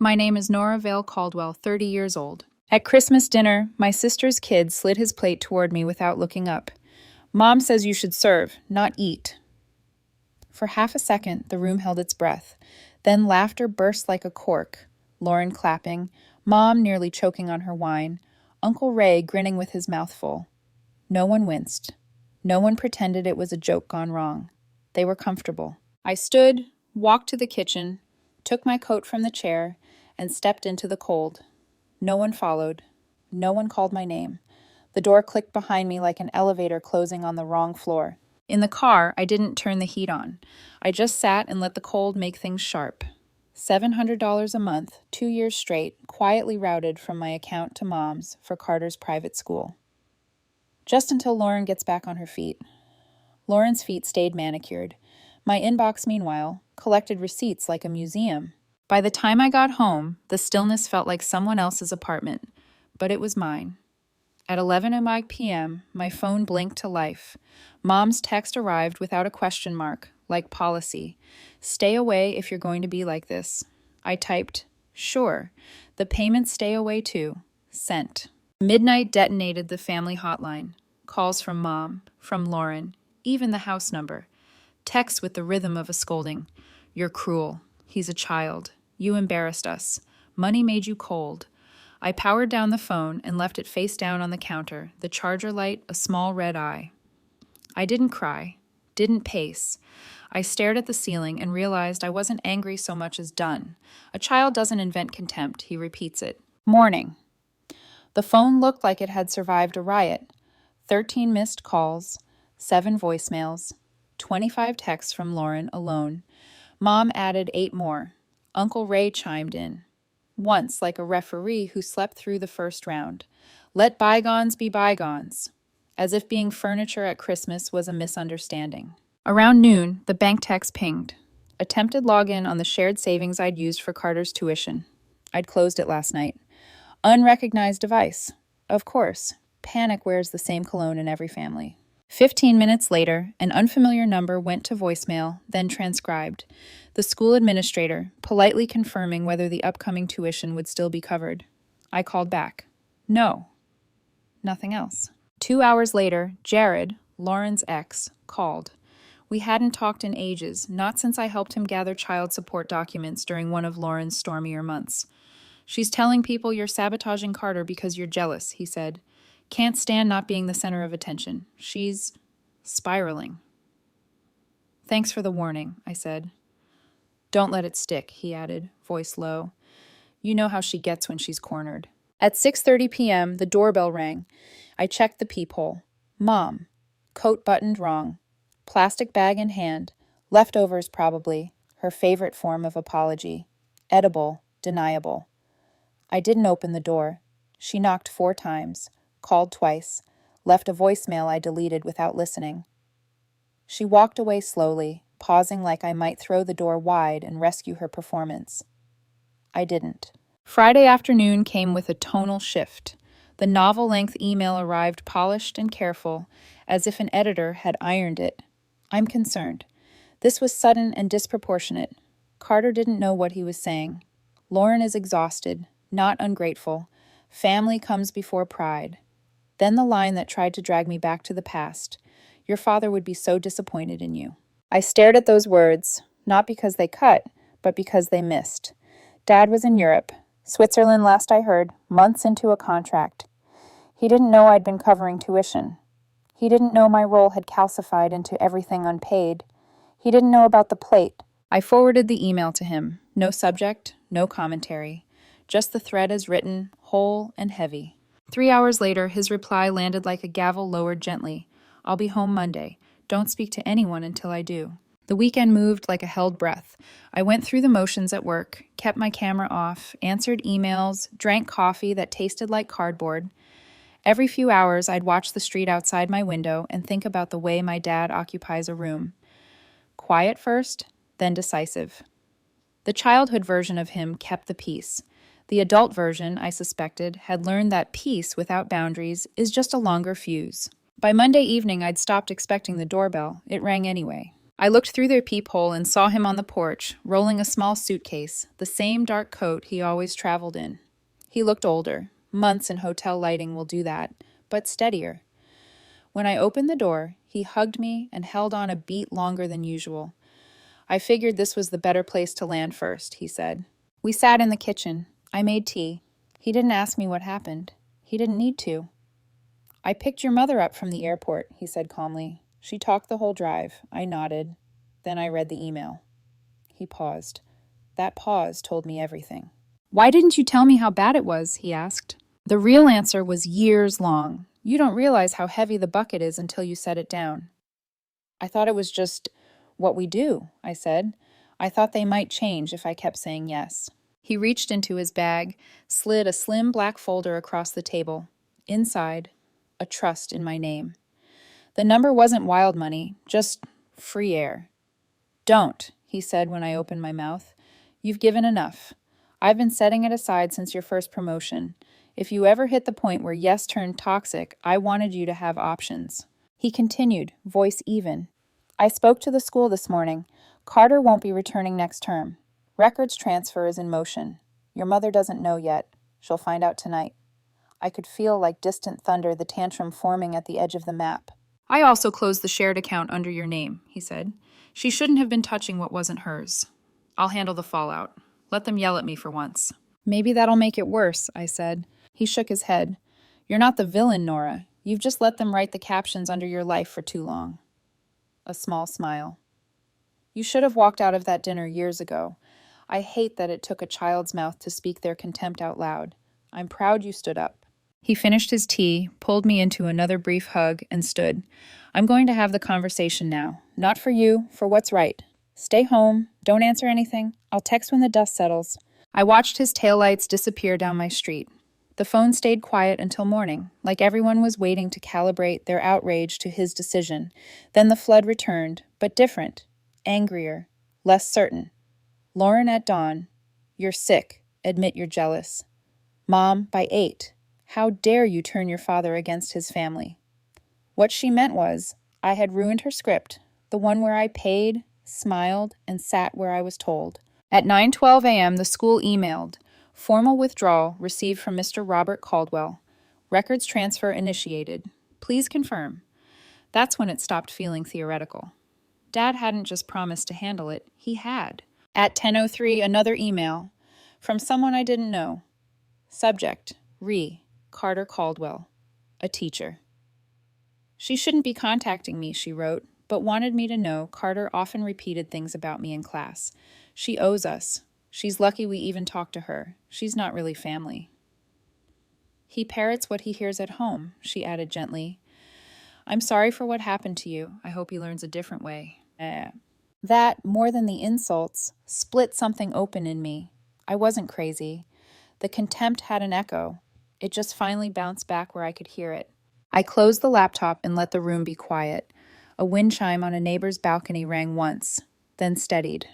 My name is Nora Vale Caldwell, 30 years old. At Christmas dinner, my sister's kid slid his plate toward me without looking up. Mom says you should serve, not eat. For half a second, the room held its breath. Then laughter burst like a cork. Lauren clapping, Mom nearly choking on her wine, Uncle Ray grinning with his mouth full. No one winced. No one pretended it was a joke gone wrong. They were comfortable. I stood, walked to the kitchen, took my coat from the chair, and stepped into the cold. No one followed. No one called my name. The door clicked behind me like an elevator closing on the wrong floor. In the car, I didn't turn the heat on. I just sat and let the cold make things sharp. $700 a month, 2 years straight, quietly routed from my account to Mom's for Carter's private school. Just until Lauren gets back on her feet. Lauren's feet stayed manicured. My inbox, meanwhile, collected receipts like a museum. By the time I got home, the stillness felt like someone else's apartment, but it was mine. At 11 p.m., my phone blinked to life. Mom's text arrived without a question mark, like policy. Stay away if you're going to be like this. I typed, sure. The payments stay away too. Sent. Midnight detonated the family hotline. Calls from Mom, from Lauren, even the house number. Texts with the rhythm of a scolding. You're cruel. He's a child. You embarrassed us. Money made you cold. I powered down the phone and left it face down on the counter, the charger light a small red eye. I didn't cry, didn't pace. I stared at the ceiling and realized I wasn't angry so much as done. A child doesn't invent contempt, he repeats it. Morning. The phone looked like it had survived a riot. 13 missed calls, 7 voicemails, 25 texts from Lauren alone. Mom added 8 more. Uncle Ray chimed in. Once, like a referee who slept through the first round. Let bygones be bygones. As if being furniture at Christmas was a misunderstanding. Around noon, the bank text pinged. Attempted login on the shared savings I'd used for Carter's tuition. I'd closed it last night. Unrecognized device. Of course, panic wears the same cologne in every family. 15 minutes later, an unfamiliar number went to voicemail, then transcribed. The school administrator, politely confirming whether the upcoming tuition would still be covered. I called back. No. Nothing else. 2 hours later, Jared, Lauren's ex, called. We hadn't talked in ages, not since I helped him gather child support documents during one of Lauren's stormier months. She's telling people you're sabotaging Carter because you're jealous, he said. Can't stand not being the center of attention. She's spiraling. Thanks for the warning, I said. Don't let it stick, he added, voice low. You know how she gets when she's cornered. At 6:30 p.m., the doorbell rang. I checked the peephole. Mom. Coat buttoned wrong. Plastic bag in hand. Leftovers, probably. Her favorite form of apology. Edible, deniable. I didn't open the door. She knocked 4 times. Called twice, left a voicemail I deleted without listening. She walked away slowly, pausing like I might throw the door wide and rescue her performance. I didn't. Friday afternoon came with a tonal shift. The novel-length email arrived polished and careful, as if an editor had ironed it. I'm concerned. This was sudden and disproportionate. Carter didn't know what he was saying. Lauren is exhausted, not ungrateful. Family comes before pride. Then the line that tried to drag me back to the past. Your father would be so disappointed in you. I stared at those words, not because they cut, but because they missed. Dad was in Europe, Switzerland last I heard, months into a contract. He didn't know I'd been covering tuition. He didn't know my role had calcified into everything unpaid. He didn't know about the plate. I forwarded the email to him. No subject, no commentary. Just the thread as written, whole and heavy. 3 hours later, his reply landed like a gavel lowered gently. I'll be home Monday. Don't speak to anyone until I do. The weekend moved like a held breath. I went through the motions at work, kept my camera off, answered emails, drank coffee that tasted like cardboard. Every few hours, I'd watch the street outside my window and think about the way my dad occupies a room. Quiet first, then decisive. The childhood version of him kept the peace. The adult version, I suspected, had learned that peace without boundaries is just a longer fuse. By Monday evening, I'd stopped expecting the doorbell. It rang anyway. I looked through their peephole and saw him on the porch, rolling a small suitcase, the same dark coat he always traveled in. He looked older. Months in hotel lighting will do that, but steadier. When I opened the door, he hugged me and held on a beat longer than usual. I figured this was the better place to land first, he said. We sat in the kitchen. I made tea. He didn't ask me what happened. He didn't need to. I picked your mother up from the airport, he said calmly. She talked the whole drive. I nodded. Then I read the email. He paused. That pause told me everything. Why didn't you tell me how bad it was? He asked. The real answer was years long. You don't realize how heavy the bucket is until you set it down. I thought it was just what we do, I said. I thought they might change if I kept saying yes. He reached into his bag, slid a slim black folder across the table. Inside, a trust in my name. The number wasn't wild money, just free air. Don't, he said when I opened my mouth. You've given enough. I've been setting it aside since your first promotion. If you ever hit the point where yes turned toxic, I wanted you to have options. He continued, voice even. I spoke to the school this morning. Carter won't be returning next term. Records transfer is in motion. Your mother doesn't know yet. She'll find out tonight. I could feel like distant thunder the tantrum forming at the edge of the map. I also closed the shared account under your name, he said. She shouldn't have been touching what wasn't hers. I'll handle the fallout. Let them yell at me for once. Maybe that'll make it worse, I said. He shook his head. You're not the villain, Nora. You've just let them write the captions under your life for too long. A small smile. You should have walked out of that dinner years ago. I hate that it took a child's mouth to speak their contempt out loud. I'm proud you stood up. He finished his tea, pulled me into another brief hug, and stood. I'm going to have the conversation now. Not for you, for what's right. Stay home. Don't answer anything. I'll text when the dust settles. I watched his taillights disappear down my street. The phone stayed quiet until morning, like everyone was waiting to calibrate their outrage to his decision. Then the flood returned, but different, angrier, less certain. Lauren at dawn. You're sick. Admit you're jealous. Mom, by 8. How dare you turn your father against his family? What she meant was, I had ruined her script, the one where I paid, smiled, and sat where I was told. At 9:12 a.m., the school emailed, formal withdrawal received from Mr. Robert Caldwell. Records transfer initiated. Please confirm. That's when it stopped feeling theoretical. Dad hadn't just promised to handle it, he had. At 10:03, another email, from someone I didn't know. Subject, Carter Caldwell, a teacher. She shouldn't be contacting me, she wrote, but wanted me to know Carter often repeated things about me in class. She owes us. She's lucky we even talked to her. She's not really family. He parrots what he hears at home, she added gently. I'm sorry for what happened to you. I hope he learns a different way. That, more than the insults, split something open in me. I wasn't crazy. The contempt had an echo. It just finally bounced back where I could hear it. I closed the laptop and let the room be quiet. A wind chime on a neighbor's balcony rang once, then steadied.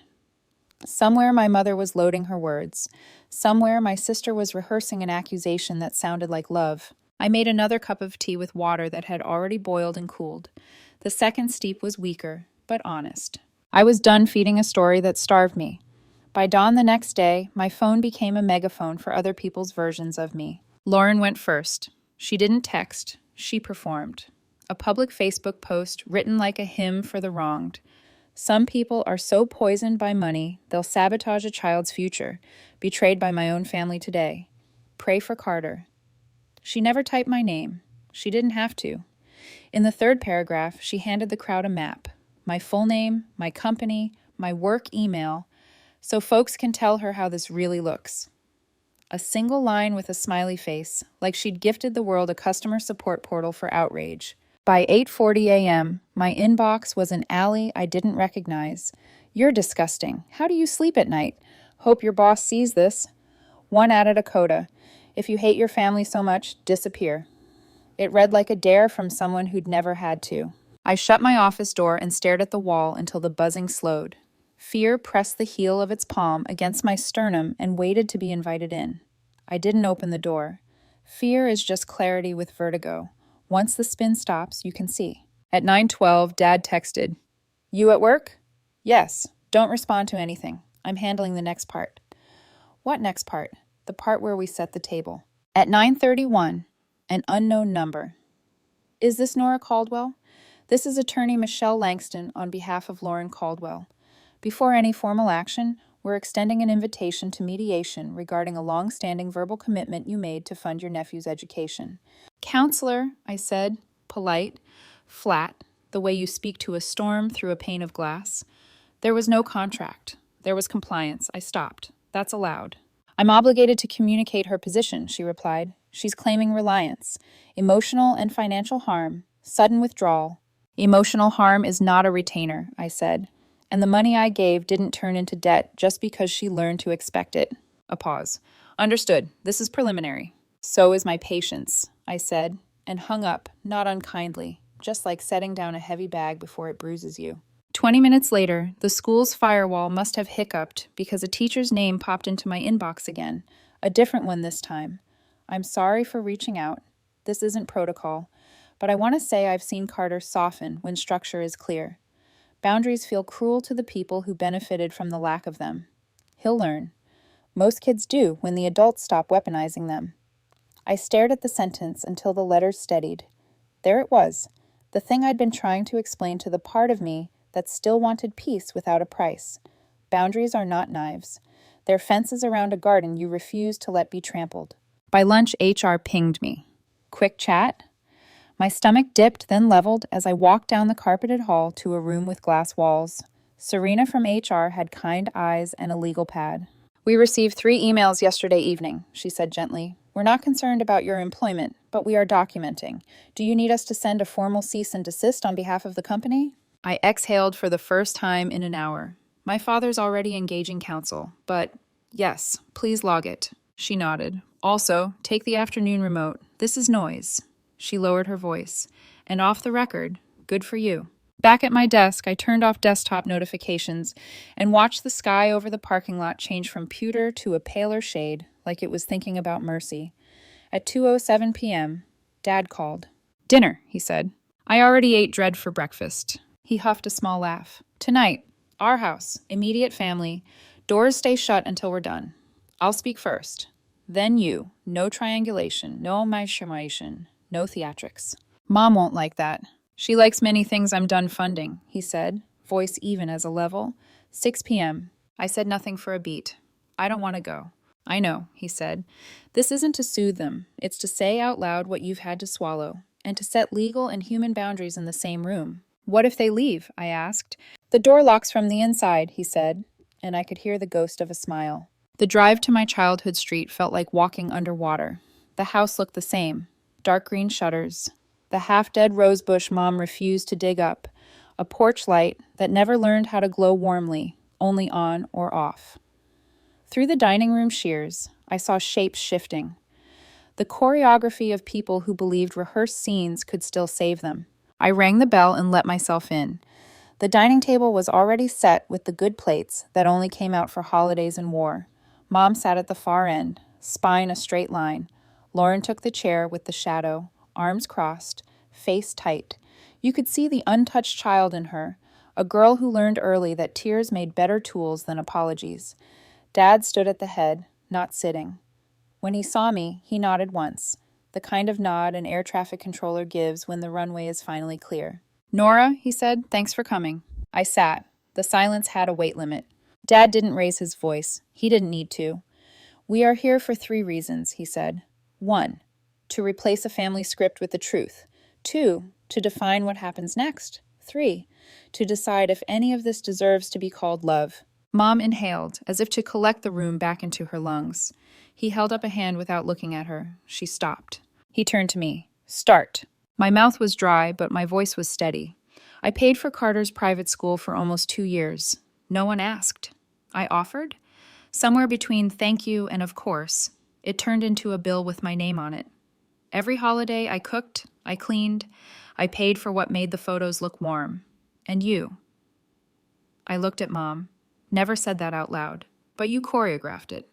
Somewhere my mother was loading her words. Somewhere my sister was rehearsing an accusation that sounded like love. I made another cup of tea with water that had already boiled and cooled. The second steep was weaker, but honest. I was done feeding a story that starved me. By dawn the next day, my phone became a megaphone for other people's versions of me. Lauren went first. She didn't text. She performed. A public Facebook post written like a hymn for the wronged. Some people are so poisoned by money, they'll sabotage a child's future, betrayed by my own family today. Pray for Carter. She never typed my name. She didn't have to. In the third paragraph, she handed the crowd a map. My full name, my company, my work email, so folks can tell her how this really looks. A single line with a smiley face, like she'd gifted the world a customer support portal for outrage. By 8:40 a.m., my inbox was an alley I didn't recognize. You're disgusting. How do you sleep at night? Hope your boss sees this. One added a coda. If you hate your family so much, disappear. It read like a dare from someone who'd never had to. I shut my office door and stared at the wall until the buzzing slowed. Fear pressed the heel of its palm against my sternum and waited to be invited in. I didn't open the door. Fear is just clarity with vertigo. Once the spin stops, you can see. At 9:12, Dad texted, You at work? Yes. Don't respond to anything. I'm handling the next part. What next part? The part where we set the table. At 9:31, an unknown number. Is this Nora Caldwell? This is attorney Michelle Langston on behalf of Lauren Caldwell. Before any formal action, we're extending an invitation to mediation regarding a long-standing verbal commitment you made to fund your nephew's education. Counselor, I said, polite, flat, the way you speak to a storm through a pane of glass. There was no contract. There was compliance. I stopped. That's allowed. I'm obligated to communicate her position, she replied. She's claiming reliance, emotional and financial harm, sudden withdrawal. Emotional harm is not a retainer, I said, and the money I gave didn't turn into debt just because she learned to expect it. A pause. Understood. This is preliminary. So is my patience, I said, and hung up, not unkindly, just like setting down a heavy bag before it bruises you. 20 minutes later, the school's firewall must have hiccuped because a teacher's name popped into my inbox again, a different one this time. I'm sorry for reaching out. This isn't protocol, but I want to say I've seen Carter soften when structure is clear. Boundaries feel cruel to the people who benefited from the lack of them. He'll learn. Most kids do when the adults stop weaponizing them. I stared at the sentence until the letters steadied. There it was, the thing I'd been trying to explain to the part of me that still wanted peace without a price. Boundaries are not knives. They're fences around a garden you refuse to let be trampled. By lunch, HR pinged me. Quick chat? My stomach dipped, then leveled as I walked down the carpeted hall to a room with glass walls. Serena from HR had kind eyes and a legal pad. We received 3 emails yesterday evening, she said gently. We're not concerned about your employment, but we are documenting. Do you need us to send a formal cease and desist on behalf of the company? I exhaled for the first time in an hour. My father's already engaging counsel, but yes, please log it. She nodded. Also, take the afternoon remote. This is noise. She lowered her voice. And off the record, good for you. Back at my desk, I turned off desktop notifications and watched the sky over the parking lot change from pewter to a paler shade, like it was thinking about mercy. At 2:07 p.m., Dad called. Dinner, he said. I already ate dread for breakfast. He huffed a small laugh. Tonight, our house, immediate family. Doors stay shut until we're done. I'll speak first. Then you. No triangulation, no machination, no theatrics. Mom won't like that. She likes many things I'm done funding, he said, voice even as a level. 6 p.m. I said nothing for a beat. I don't want to go. I know, he said. This isn't to soothe them. It's to say out loud what you've had to swallow, and to set legal and human boundaries in the same room. What if they leave? I asked. The door locks from the inside, he said, and I could hear the ghost of a smile. The drive to my childhood street felt like walking underwater. The house looked the same. Dark green shutters. The half-dead rosebush Mom refused to dig up. A porch light that never learned how to glow warmly, only on or off. Through the dining room shears, I saw shapes shifting. The choreography of people who believed rehearsed scenes could still save them. I rang the bell and let myself in. The dining table was already set with the good plates that only came out for holidays and war. Mom sat at the far end, spine a straight line. Lauren took the chair with the shadow, arms crossed, face tight. You could see the untouched child in her, a girl who learned early that tears made better tools than apologies. Dad stood at the head, not sitting. When he saw me, he nodded once, the kind of nod an air traffic controller gives when the runway is finally clear. Nora, he said, thanks for coming. I sat. The silence had a weight limit. Dad didn't raise his voice. He didn't need to. We are here for 3 reasons, he said. 1, to replace a family script with the truth. 2, to define what happens next. 3, to decide if any of this deserves to be called love. Mom inhaled, as if to collect the room back into her lungs. He held up a hand without looking at her. She stopped. He turned to me. Start. My mouth was dry, but my voice was steady. I paid for Carter's private school for almost 2 years. No one asked. I offered? Somewhere between thank you and of course, it turned into a bill with my name on it. Every holiday I cooked, I cleaned, I paid for what made the photos look warm. And you. I looked at Mom. Never said that out loud, but you choreographed it.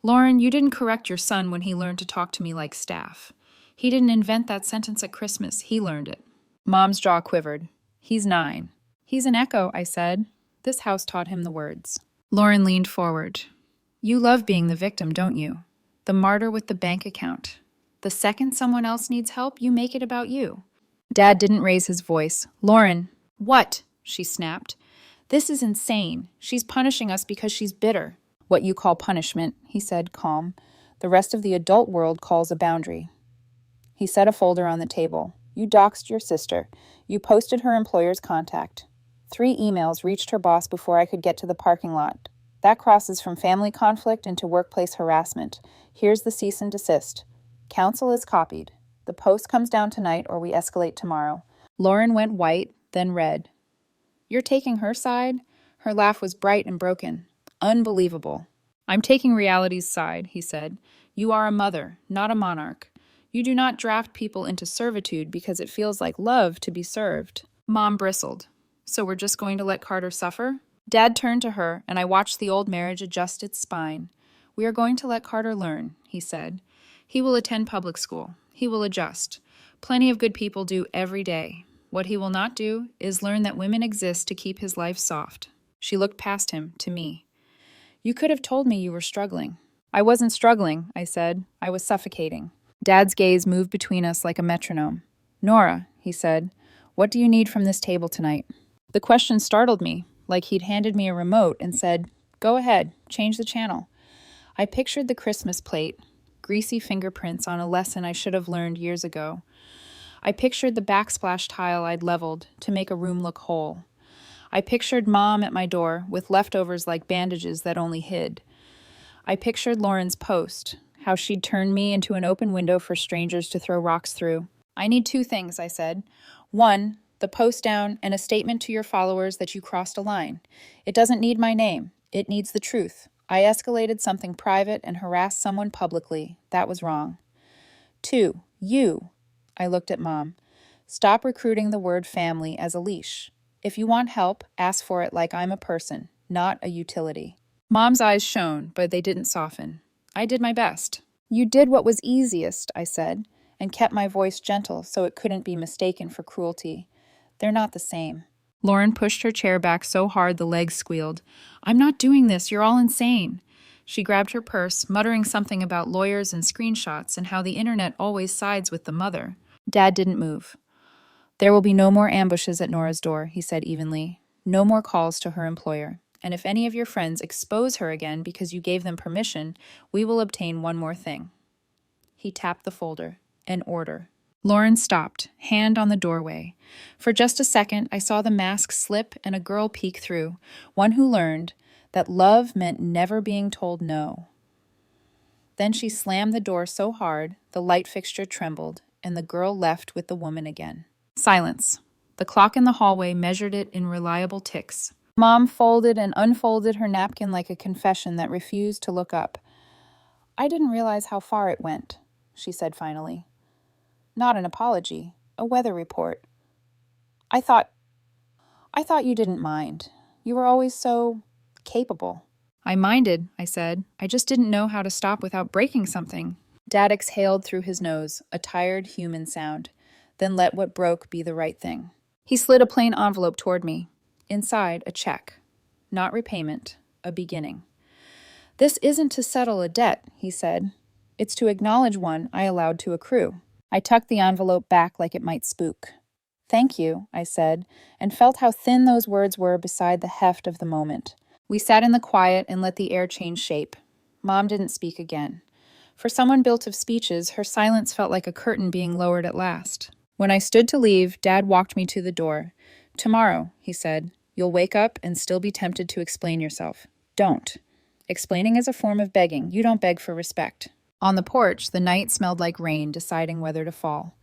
Lauren, you didn't correct your son when he learned to talk to me like staff. He didn't invent that sentence at Christmas, he learned it. Mom's jaw quivered. He's 9. He's an echo, I said. This house taught him the words. Lauren leaned forward. You love being the victim, don't you? The martyr with the bank account. The second someone else needs help, you make it about you. Dad didn't raise his voice. Lauren, what? She snapped. This is insane. She's punishing us because she's bitter. What you call punishment, he said, calm. The rest of the adult world calls a boundary. He set a folder on the table. You doxed your sister. You posted her employer's contact. 3 emails reached her boss before I could get to the parking lot. That crosses from family conflict into workplace harassment. Here's the cease and desist. Counsel is copied. The post comes down tonight or we escalate tomorrow. Lauren went white, then red. You're taking her side? Her laugh was bright and broken. Unbelievable. I'm taking reality's side, he said. You are a mother, not a monarch. You do not draft people into servitude because it feels like love to be served. Mom bristled. So we're just going to let Carter suffer? Dad turned to her, and I watched the old marriage adjust its spine. We are going to let Carter learn, he said. He will attend public school. He will adjust. Plenty of good people do every day. What he will not do is learn that women exist to keep his life soft. She looked past him, to me. You could have told me you were struggling. I wasn't struggling, I said. I was suffocating. Dad's gaze moved between us like a metronome. Nora, he said, what do you need from this table tonight? The question startled me, like he'd handed me a remote and said, go ahead, change the channel. I pictured the Christmas plate, greasy fingerprints on a lesson I should have learned years ago. I pictured the backsplash tile I'd leveled to make a room look whole. I pictured Mom at my door with leftovers like bandages that only hid. I pictured Lauren's post, how she'd turned me into an open window for strangers to throw rocks through. I need 2 things, I said. 1, the post down and a statement to your followers that you crossed a line. It doesn't need my name. It needs the truth. I escalated something private and harassed someone publicly. That was wrong. 2, you. I looked at Mom. Stop recruiting the word family as a leash. If you want help, ask for it like I'm a person, not a utility. Mom's eyes shone, but they didn't soften. I did my best. You did what was easiest, I said, and kept my voice gentle so it couldn't be mistaken for cruelty. They're not the same. Lauren pushed her chair back so hard the legs squealed. I'm not doing this. You're all insane. She grabbed her purse, muttering something about lawyers and screenshots and how the internet always sides with the mother. Dad didn't move. There will be no more ambushes at Nora's door, he said evenly. No more calls to her employer. And if any of your friends expose her again because you gave them permission, we will obtain one more thing. He tapped the folder. An order. Lauren stopped, hand on the doorway. For just a second, I saw the mask slip and a girl peek through, one who learned that love meant never being told no. Then she slammed the door so hard, the light fixture trembled, and the girl left with the woman again. Silence. The clock in the hallway measured it in reliable ticks. Mom folded and unfolded her napkin like a confession that refused to look up. I didn't realize how far it went, she said finally. Not an apology, a weather report. I thought you didn't mind. You were always so capable. I minded, I said. I just didn't know how to stop without breaking something. Dad exhaled through his nose, a tired human sound, then let what broke be the right thing. He slid a plain envelope toward me. Inside, a check. Not repayment, a beginning. This isn't to settle a debt, he said. It's to acknowledge one I allowed to accrue. I tucked the envelope back like it might spook. Thank you, I said, and felt how thin those words were beside the heft of the moment. We sat in the quiet and let the air change shape. Mom didn't speak again. For someone built of speeches, her silence felt like a curtain being lowered at last. When I stood to leave, Dad walked me to the door. Tomorrow, he said, you'll wake up and still be tempted to explain yourself. Don't. Explaining is a form of begging. You don't beg for respect. On the porch, the night smelled like rain, deciding whether to fall.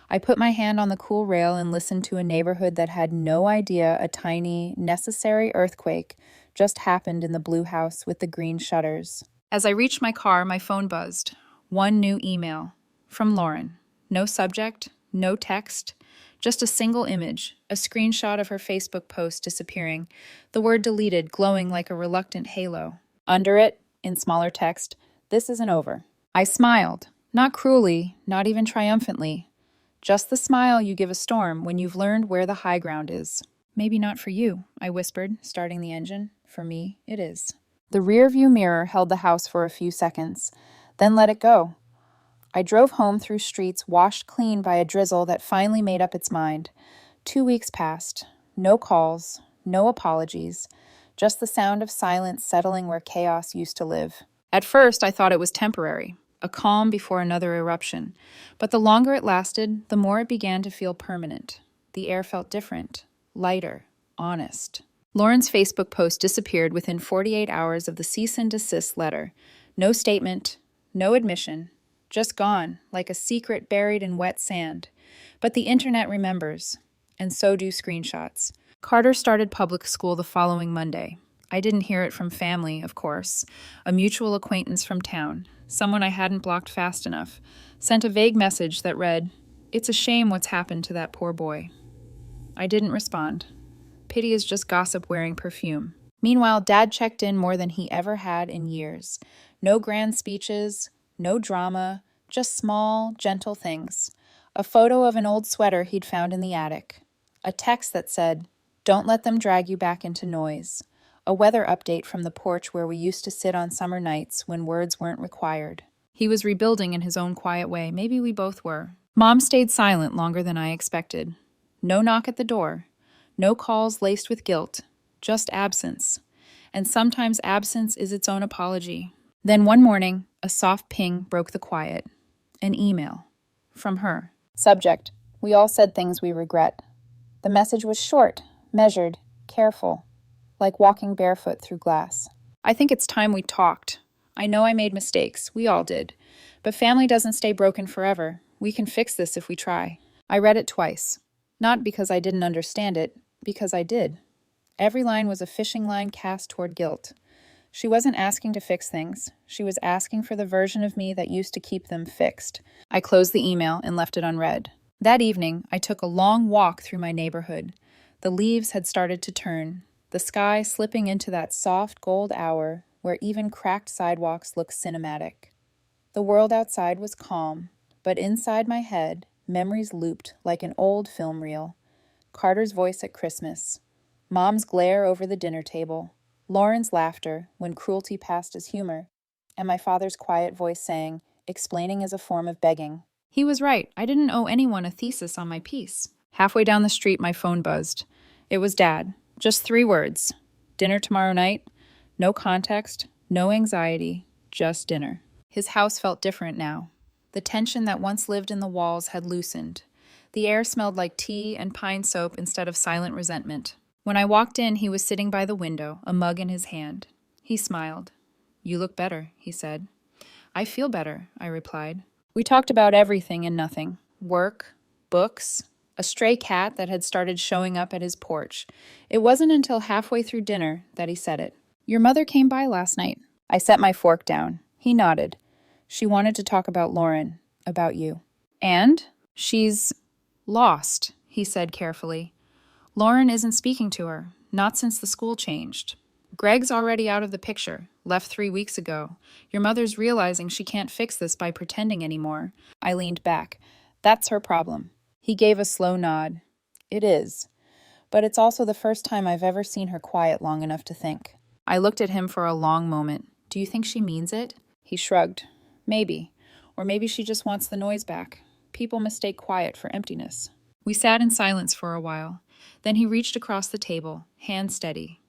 I put my hand on the cool rail and listened to a neighborhood that had no idea a tiny, necessary earthquake just happened in the blue house with the green shutters. As I reached my car, my phone buzzed. One new email. From Lauren. No subject, no text, just a single image, a screenshot of her Facebook post disappearing, the word deleted glowing like a reluctant halo. Under it, in smaller text, this isn't over. I smiled, not cruelly, not even triumphantly. Just the smile you give a storm when you've learned where the high ground is. Maybe not for you, I whispered, starting the engine. For me, it is. The rear-view mirror held the house for a few seconds, then let it go. I drove home through streets washed clean by a drizzle that finally made up its mind. 2 weeks passed. No calls, no apologies, just the sound of silence settling where chaos used to live. At first, I thought it was temporary, a calm before another eruption. But the longer it lasted, the more it began to feel permanent. The air felt different, lighter, honest. Lauren's Facebook post disappeared within 48 hours of the cease and desist letter. No statement, no admission, just gone, like a secret buried in wet sand. But the internet remembers, and so do screenshots. Carter started public school the following Monday. I didn't hear it from family, of course. A mutual acquaintance from town, someone I hadn't blocked fast enough, sent a vague message that read, "It's a shame what's happened to that poor boy." I didn't respond. Pity is just gossip wearing perfume. Meanwhile, Dad checked in more than he ever had in years. No grand speeches, no drama, just small, gentle things. A photo of an old sweater he'd found in the attic. A text that said, "Don't let them drag you back into noise." A weather update from the porch where we used to sit on summer nights when words weren't required. He was rebuilding in his own quiet way. Maybe we both were. Mom stayed silent longer than I expected. No knock at the door. No calls laced with guilt. Just absence. And sometimes absence is its own apology. Then one morning, a soft ping broke the quiet. An email. From her. Subject: We all said things we regret. The message was short, measured, careful, like walking barefoot through glass. I think it's time we talked. I know I made mistakes. We all did. But family doesn't stay broken forever. We can fix this if we try. I read it twice. Not because I didn't understand it, because I did. Every line was a fishing line cast toward guilt. She wasn't asking to fix things. She was asking for the version of me that used to keep them fixed. I closed the email and left it unread. That evening, I took a long walk through my neighborhood. The leaves had started to turn, the sky slipping into that soft gold hour where even cracked sidewalks look cinematic. The world outside was calm, but inside my head, memories looped like an old film reel. Carter's voice at Christmas, Mom's glare over the dinner table, Lauren's laughter when cruelty passed as humor, and my father's quiet voice saying, "Explaining is a form of begging." He was right. I didn't owe anyone a thesis on my piece. Halfway down the street, my phone buzzed. It was Dad. Just 3 words. Dinner tomorrow night. No context, no anxiety, just dinner. His house felt different now. The tension that once lived in the walls had loosened. The air smelled like tea and pine soap instead of silent resentment. When I walked in, he was sitting by the window, a mug in his hand. He smiled. "You look better," he said. "I feel better," I replied. We talked about everything and nothing. Work, books, a stray cat that had started showing up at his porch. It wasn't until halfway through dinner that he said it. "Your mother came by last night." I set my fork down. He nodded. "She wanted to talk about Lauren, about you." "And?" "She's lost," he said carefully. "Lauren isn't speaking to her, not since the school changed. Greg's already out of the picture, left 3 weeks ago. Your mother's realizing she can't fix this by pretending anymore." I leaned back. "That's her problem." He gave a slow nod. "It is. But it's also the first time I've ever seen her quiet long enough to think." I looked at him for a long moment. "Do you think she means it?" He shrugged. "Maybe. Or maybe she just wants the noise back. People mistake quiet for emptiness." We sat in silence for a while. Then he reached across the table, hand steady.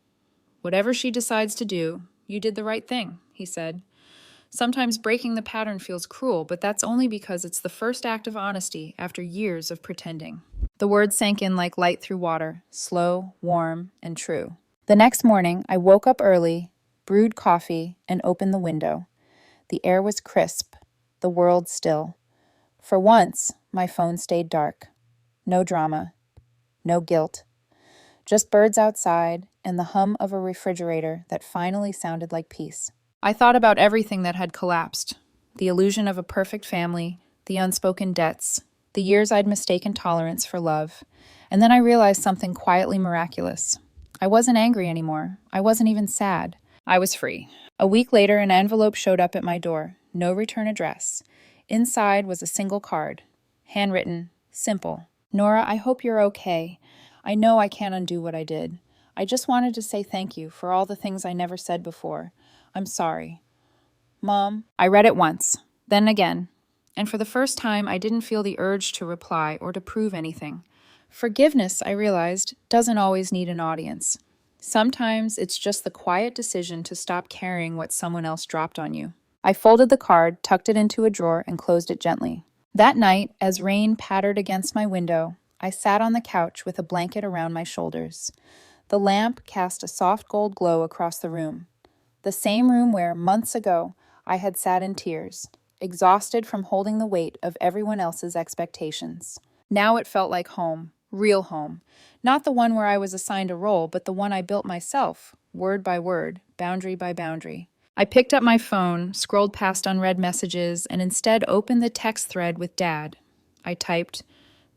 "Whatever she decides to do, you did the right thing," he said. "Sometimes breaking the pattern feels cruel, but that's only because it's the first act of honesty after years of pretending." The words sank in like light through water, slow, warm, and true. The next morning, I woke up early, brewed coffee, and opened the window. The air was crisp, the world still. For once, my phone stayed dark. No drama. No guilt. Just birds outside and the hum of a refrigerator that finally sounded like peace. I thought about everything that had collapsed. The illusion of a perfect family, the unspoken debts, the years I'd mistaken tolerance for love. And then I realized something quietly miraculous. I wasn't angry anymore. I wasn't even sad. I was free. A week later, an envelope showed up at my door. No return address. Inside was a single card. Handwritten. Simple. "Nora, I hope you're okay. I know I can't undo what I did. I just wanted to say thank you for all the things I never said before. I'm sorry. Mom, I read it once, then again, and for the first time I didn't feel the urge to reply or to prove anything. Forgiveness, I realized, doesn't always need an audience. Sometimes it's just the quiet decision to stop carrying what someone else dropped on you. I folded the card, tucked it into a drawer, and closed it gently. That night, as rain pattered against my window, I sat on the couch with a blanket around my shoulders. The lamp cast a soft gold glow across the room. The same room where, months ago, I had sat in tears, exhausted from holding the weight of everyone else's expectations. Now it felt like home, real home. Not the one where I was assigned a role, but the one I built myself, word by word, boundary by boundary. I picked up my phone, scrolled past unread messages, and instead opened the text thread with Dad. I typed,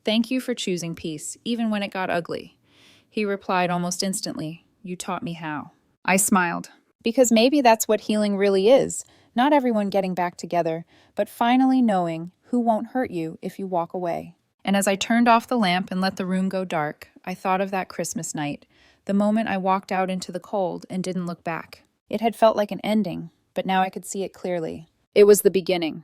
"Thank you for choosing peace, even when it got ugly." He replied almost instantly, "You taught me how." I smiled. Because maybe that's what healing really is. Not everyone getting back together, but finally knowing who won't hurt you if you walk away. And as I turned off the lamp and let the room go dark, I thought of that Christmas night, the moment I walked out into the cold and didn't look back. It had felt like an ending, but now I could see it clearly. It was the beginning.